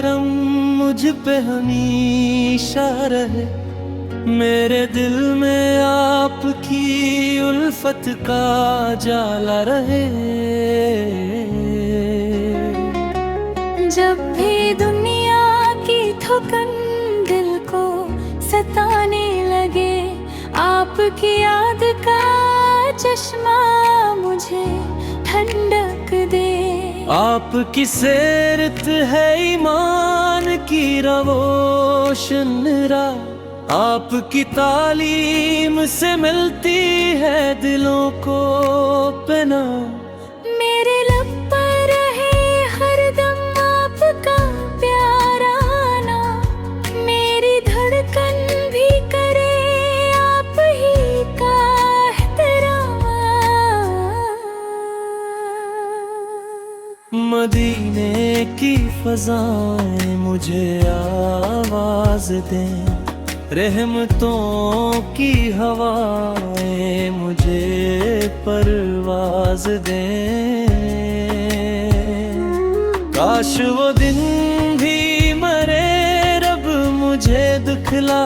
करम मुझ पे हमेशा रहे। मेरे दिल में आपकी उल्फत का जाला रहे। जब भी दुनिया की थकन दिल को सताने लगे, आपकी याद का चश्मा मुझे ठंडक दे। आपकी सेरत है ईमान की रोशन राह। आपकी तालीम से मिलती है दिलों को पनाह। मेरे लब पर रहे हरदम आपका प्यारा नाम। मेरी धड़कन भी करे आप ही का एहतराम। मदीने की फजाएं मुझे आवाज दें। रहमतों की हवाएं मुझे परवाज दें। काश वो दिन भी मरे रब मुझे दिखला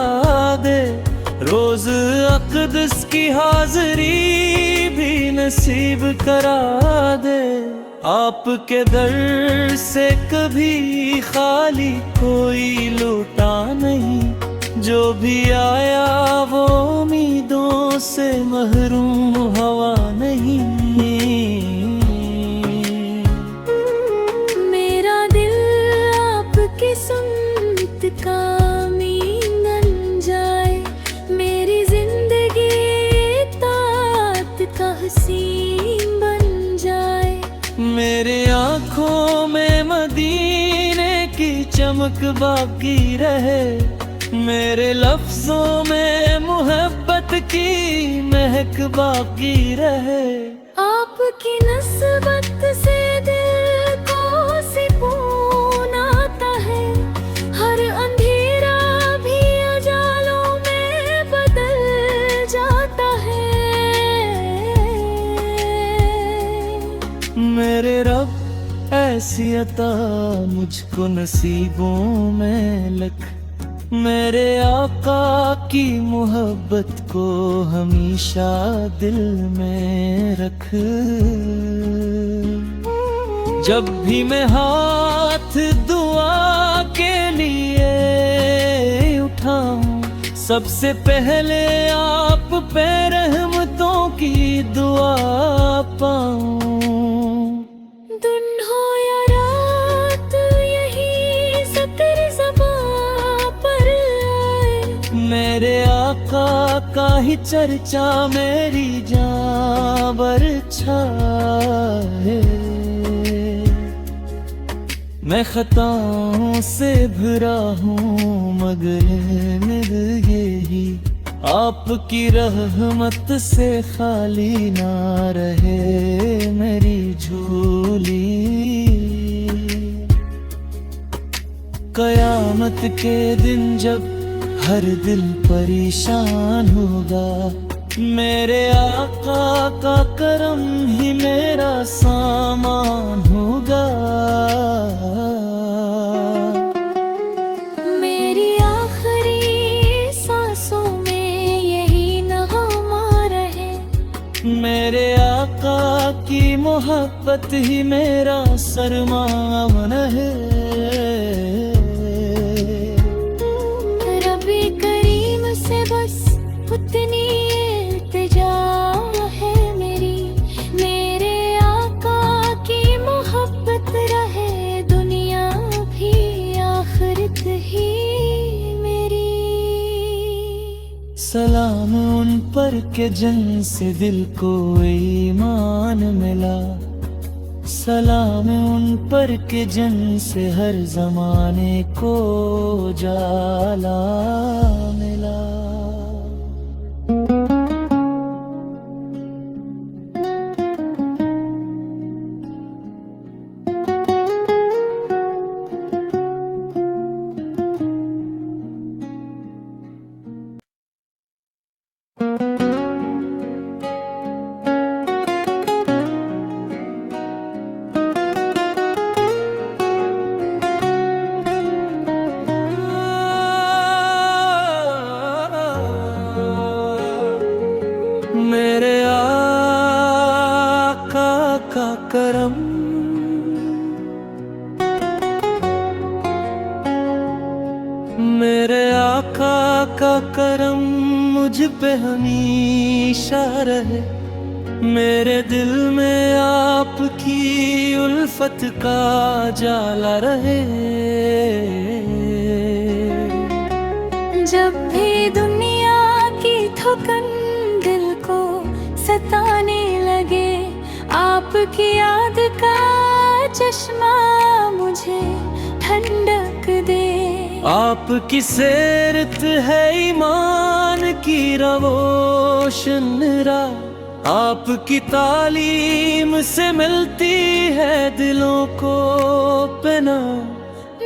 दे। रोज अक़दस की हाज़री भी नसीब करा दे। आपके दर से कभी खाली कोई लौटा नहीं। जो भी आया वो उम्मीदों से महरूम हवा नहीं। मेरा दिल आपकी सुन्नत का मीन बन जाए। मेरी जिंदगी इताअत का हसीन बन जाए। मेरे आँखों में मदीने की चमक बाकी रहे। मेरे लफ्जों में मोहब्बत की महक बाकी रहे। आपकी नस्बत से दिल को सुकून आता है। हर अंधेरा भी उजालों में बदल जाता है। मेरे रब ऐसी अता मुझको नसीबों में लख। मेरे आका की मोहब्बत को हमेशा दिल में रख। जब भी मैं हाथ दुआ के लिए उठाऊं, सबसे पहले आप पे रहमतों की दुआ पाऊं। दिन हो या रात यही ज़िक्र ज़बां पर आए। मेरे आका का ही चर्चा मेरी जान पर छाए। मैं खताओं से भरा हूँ मगर मेरे यही आपकी रहमत से खाली ना रहे मेरी झोली। कयामत के दिन जब हर दिल परेशान होगा, मेरे आका का करम ही मेरा सामान होगा। मेरी आखिरी सांसों में यही नगमा रहे। मेरे आका की मोहब्बत ही मेरा सरमान है। रब्बे करीम से बस उतनी इल्तिजा है मेरी। मेरे आका की मोहब्बत रहे दुनिया भी आखिरत ही मेरी। सलाम उन पर के जन से दिल को ईमान मिला। सलाम उन पर के जन से हर जमाने को जाला मिला। मेरे आका का करम मुझ पे हमेशा रहे, मेरे दिल में आपकी उल्फत का जाला रहे। जब भी दुनिया की थकन दिल को सताने लगे, आपकी याद का चश्मा मुझे ठंडक दे। आपकी सेरत है ईमान की रोशन राह, आपकी तालीम से मिलती है दिलों को पनाह।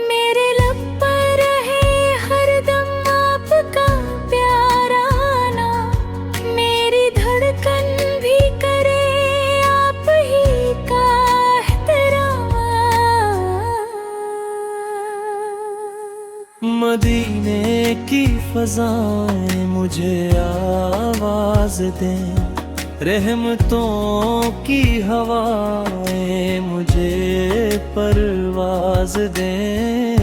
मेरे लब पर रहे हरदम आपका प्यारा नाम, मेरी धड़कन भी करे आप ही का एहतराम। मदीने की फजाएं मुझे आवाज दें, रहमतों की हवाएं मुझे परवाज दें।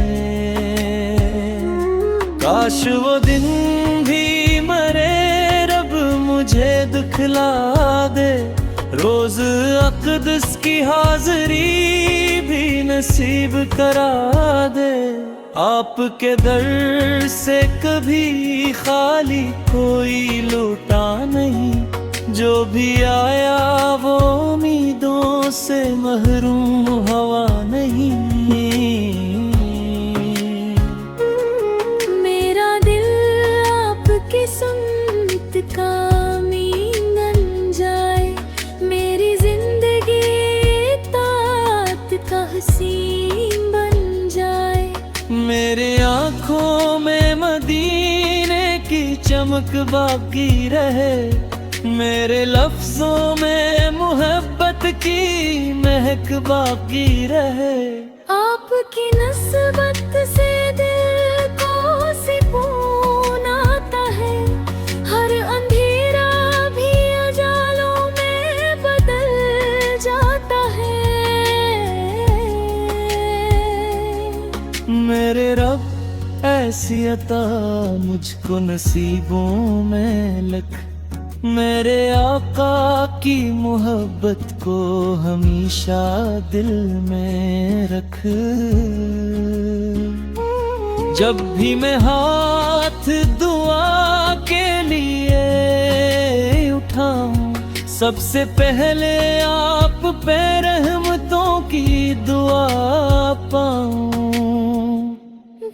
काश वो दिन भी मरे रब मुझे दिखला दे, रोज अक़दस की हाज़री भी नसीब करा दे। आपके दर से कभी खाली कोई लौटा नहीं, जो भी आया वो उम्मीदों से महरूम हवा नहीं। मेरा दिल आपकी सुन्नत का मीन बन जाए, मेरी जिंदगी तात का हसीन बन जाए। मेरी आँखों में मदीने की चमक बाकी रहे, मेरे लफ्जों में मोहब्बत की महक बाकी रहे। आपकी नस्बत से दिल को सुकून आता है, हर अंधेरा भी उजालों में बदल जाता है। मेरे रब ऐसी अता मुझको नसीबों में लख, मेरे आका की मोहब्बत को हमेशा दिल में रख। जब भी मैं हाथ दुआ के लिए उठाऊं, सबसे पहले आप पे रहमतों की दुआ पाऊं।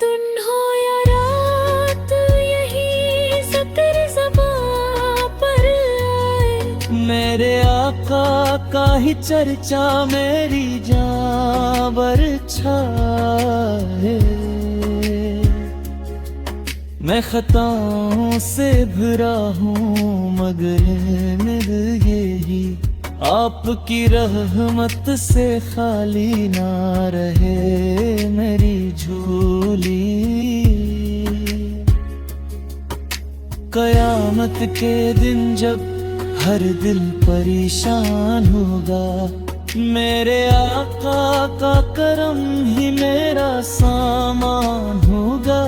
दिन हो या रात यही ज़िक्र ज़बां पर आए, मेरे आका का ही चर्चा मेरी जान पर छाए। मैं खताओं से भरा हूँ मगर मेरे यही आपकी रहमत से खाली ना रहे मेरी झोली। कयामत के दिन जब हर दिल परेशान होगा, मेरे आका का करम ही मेरा सामान होगा।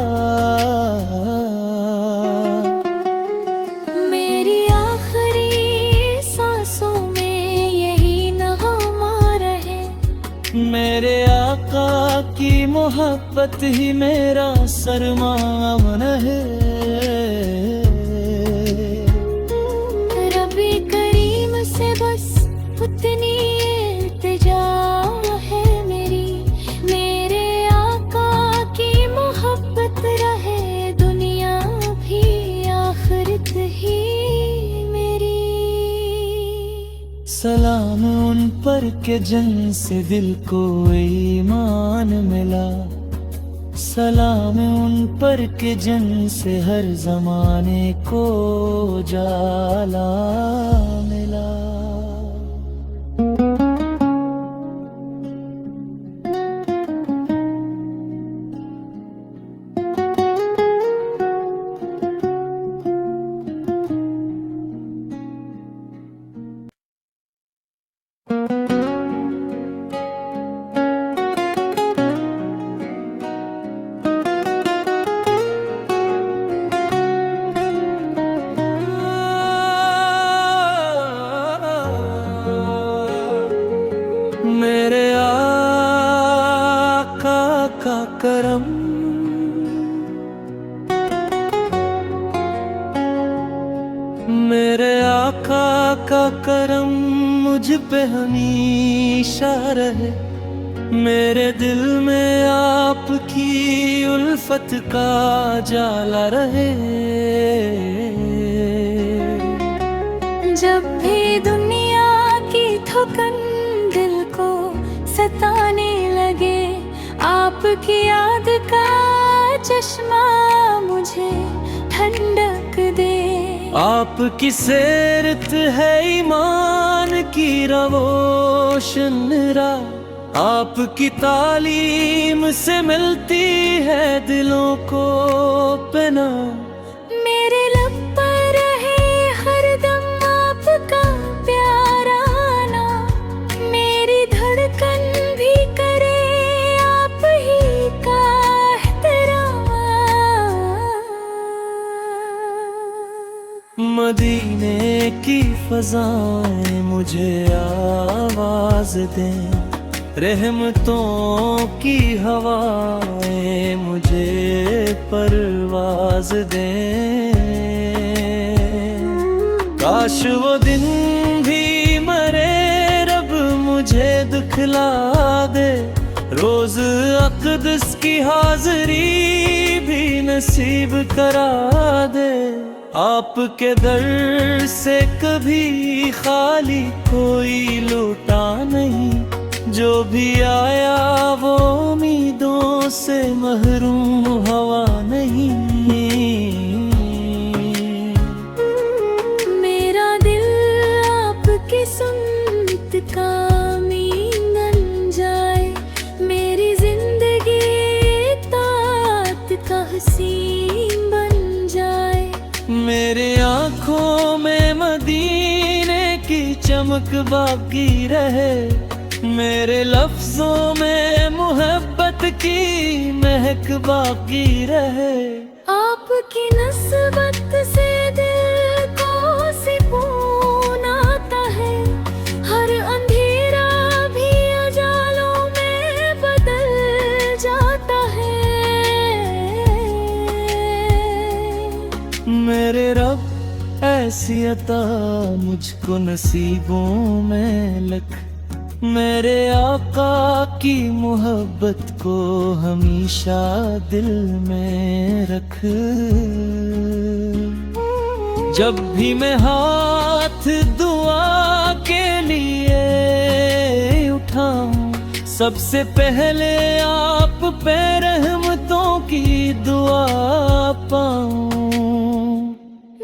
मेरी आखिरी सांसों में यही नगमा रहे, मेरे आका की मोहब्बत ही मेरा सरमान है। रब्बे करीम से बस उतनी इल्तिजा है मेरी, मेरे आका की मोहब्बत रहे दुनिया भी आखिरत ही मेरी। सलाम उन पर के जन से दिल को ईमान मिला, सलाम उन पर के जन से हर जमाने को जाला मिला। करम मुझ पे हमेशा रहे, मेरे दिल में आपकी उल्फत का जाला रहे। जब भी दुनिया की थकन दिल को सताने लगे, आपकी याद का चश्मा मुझे ठंडक दे। आपकी सेरत है ईमान की रोशन राह, आपकी तालीम से मिलती है दिलों को पनाह। मेरे लब पर रहे हरदम आपका प्यारा नाम, मेरी धड़कन भी करे आप ही का एहतराम। मदीने की फजाएं मुझे आवाज दें, रहमतों की हवाएं मुझे परवाज दें। काश वो दिन भी मरे रब मुझे दिखला दे, रोज अक़दस की हाज़री भी नसीब करा दे। आपके दर से कभी खाली कोई लौटा नहीं, जो भी आया वो उम्मीदों से महरूम हवा नहीं। मेरा दिल आपकी सुन्नत का मीन बन जाए, मेरी जिंदगी तात का हसीन बन जाए। मेरे आँखों में मदीने की चमक बाकी रहे, मेरे लफ्जों में मोहब्बत की महक बाकी रहे। आपकी नस्बत से दिल को सुकून आता है, हर अंधेरा भी उजालों में बदल जाता है। मेरे रब ऐसी अता मुझको नसीबों में लख, मेरे आका की मोहब्बत को हमेशा दिल में रख। जब भी मैं हाथ दुआ के लिए उठाऊं, सबसे पहले आप पे रहमतों की दुआ पाऊं।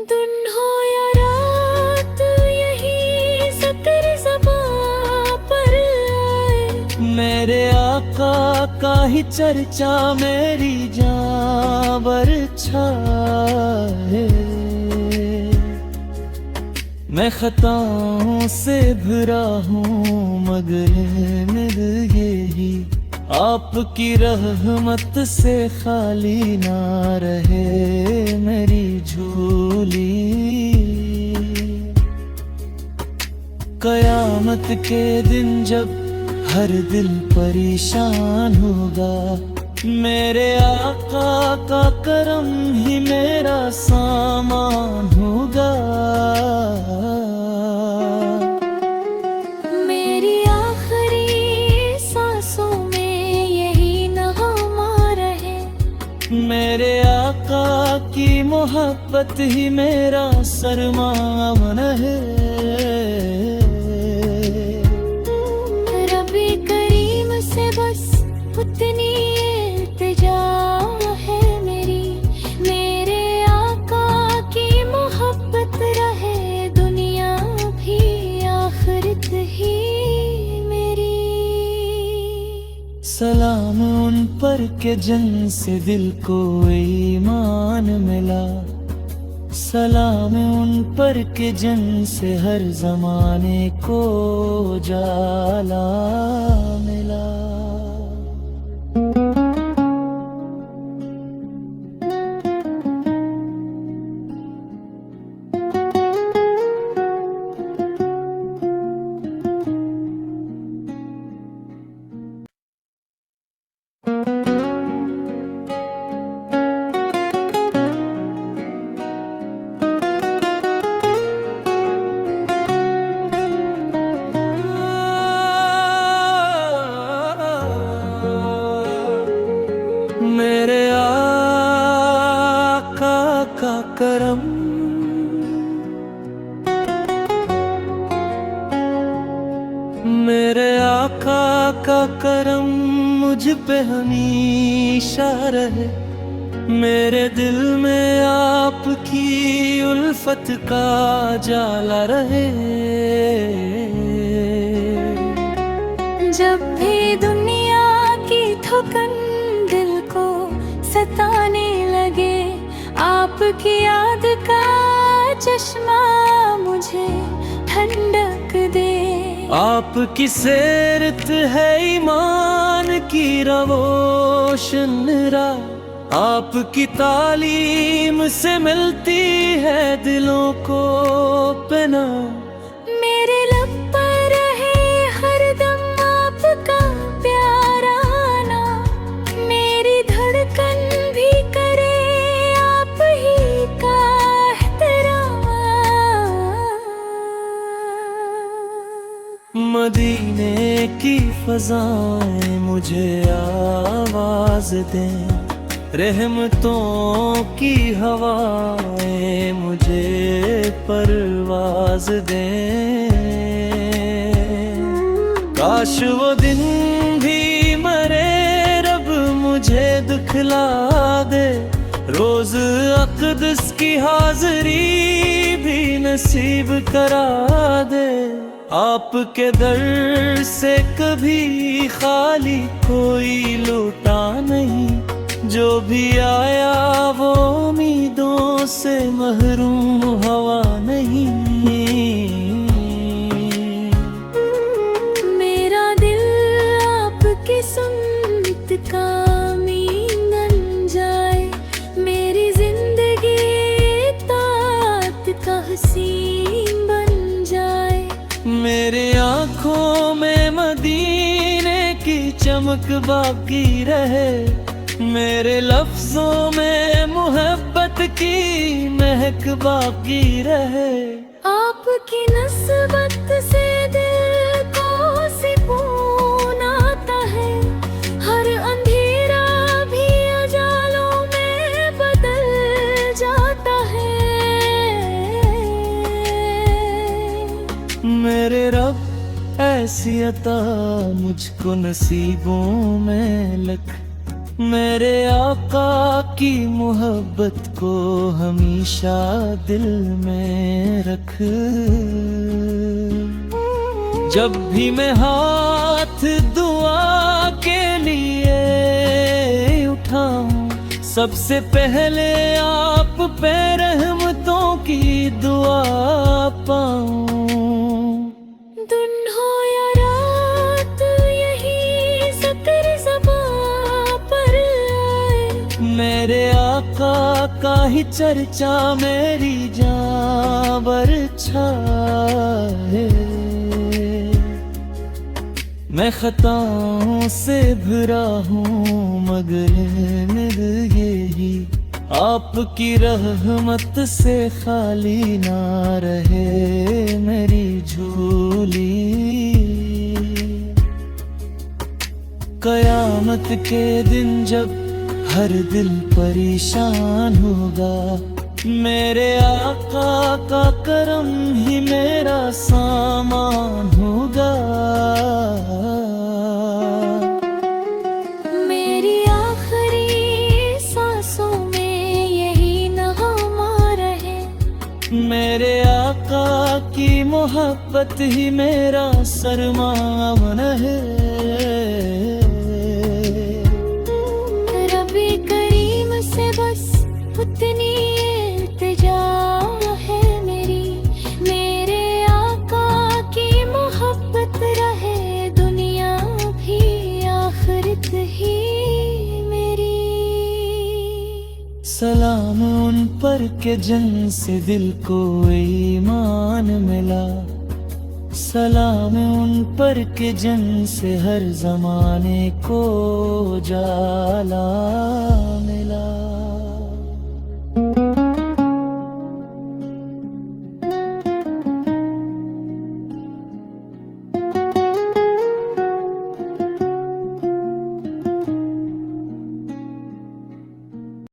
दिन हो या रात यही ज़िक्र ज़बां पर आए, मेरे आका का ही चर्चा मेरी जान पर छाए। मैं खताओं से भरा हूँ मगर मेरे यही आपकी रहमत से खाली ना रहे मेरी झोली। कयामत के दिन जब हर दिल परेशान होगा, मेरे आका का करम ही मेरा सामान होगा। मेरी आखिरी सांसों में यही नगमा रहे, मेरे आका की मोहब्बत ही मेरा सरमान है। रब्बे करीम से बस उतनी इल्तिजा है मेरी, मेरे आका की मोहब्बत रहे दुनिया भी आखिरत ही मेरी। सलाम उन पर के जिनसे दिल को ईमान मिला, सलाम उन पर के जिनसे हर जमाने को जाला मिला। मेरे आका का करम, मेरे आका का करम मुझ पे हमेशा रहे। मेरे दिल में आपकी उल्फत का जाला रहे। जब भी दुनिया की थकन दिल को सताने लगे, आपकी याद का चश्मा मुझे ठंडक दे। आपकी सेरत है ईमान की रोशन राह, आपकी तालीम से मिलती है दिलों को पनाह। मेरे लब पर रहे हरदम आपका प्यारा नाम, मेरी धड़कन भी करे आप ही का एहतराम। मदीने की फजाएं मुझे आवाज दें, रहमतों की हवाएं मुझे परवाज दें। काश वो दिन भी मरे रब मुझे दिखला दे, रोज अक़दस की हाज़री भी नसीब करा दे। आपके दर से कभी खाली कोई लौटा नहीं, जो भी आया वो उम्मीदों से महरूम हवा नहीं। मेरा दिल आपकी सुन्नत का मीन बन जाए, मेरी जिंदगी तात का हसीन बन जाए। मेरी आँखों में मदीने की चमक बाकी रहे, मेरे लफ्जों में मोहब्बत की महक बाकी रहे। आपकी नस्बत से दिल को सुकून आता है, हर अंधेरा भी उजालों में बदल जाता है। मेरे रब ऐसी अता मुझको नसीबों में लिख, मेरे आका की मोहब्बत को हमेशा दिल में रख। जब भी मैं हाथ दुआ के लिए उठाऊं, सबसे पहले आप पे रहमतों की दुआ पाऊं। दिन हो या रात यही ज़िक्र ज़बां पर आए, मेरे आका का ही चर्चा मेरी जान पर छाए। मैं खताओं से भरा हूँ मगर मेरे यही आपकी रहमत से खाली ना रहे मेरी झोली। कयामत के दिन जब हर दिल परेशान होगा, मेरे आका का करम ही मेरा सामान होगा। मेरी आखिरी सांसों में यही नगमा रहे, मेरे आका की मोहब्बत ही मेरा सरमान है। रब्बे करीम से बस उतनी इल्तिजा है मेरी, मेरे आका की मोहब्बत रहे दुनिया भी आखिरत ही मेरी। सलाम उन पर के जिनसे दिल को ईमान मिला, सलाम उन पर के जिनसे हर जमाने को जाला मिला।